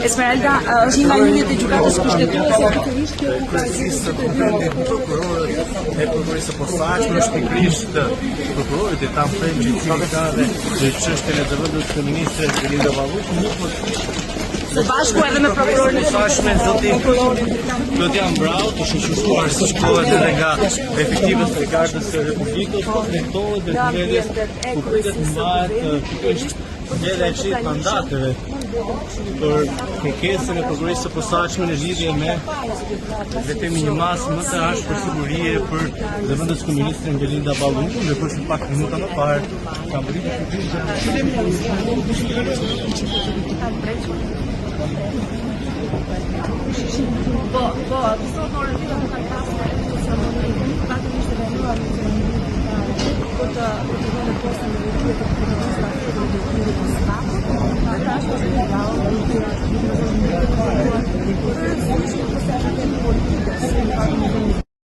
Esmeralda është një nga linjët e gjykatës kushtetuese pikërisht kjo Kryesisht të komendit prokurorët e prokurorisë së posaçme është pikërisht prokurorit e tam frymëzimi ka dhe çështjen e zëvendjes së ministrit Belinda Balluku nuk më së bashku edhe me prokurorin e posaçme do t'jam mbrau të shoqëruar siç kohet edhe nga efektivët e Gardes së Republikës, drejtohet dhe mbledhjes ku pritet mbahet pikërisht mbledhja e këtij mandateve për kërkesën e prokurorisë së posaçme në lidhje me vetëm një masë më të ashtë për sigurie për zëvendës ministrin Belinda Balluku, ndërkohë që pak minuta më parë ka bërë Po,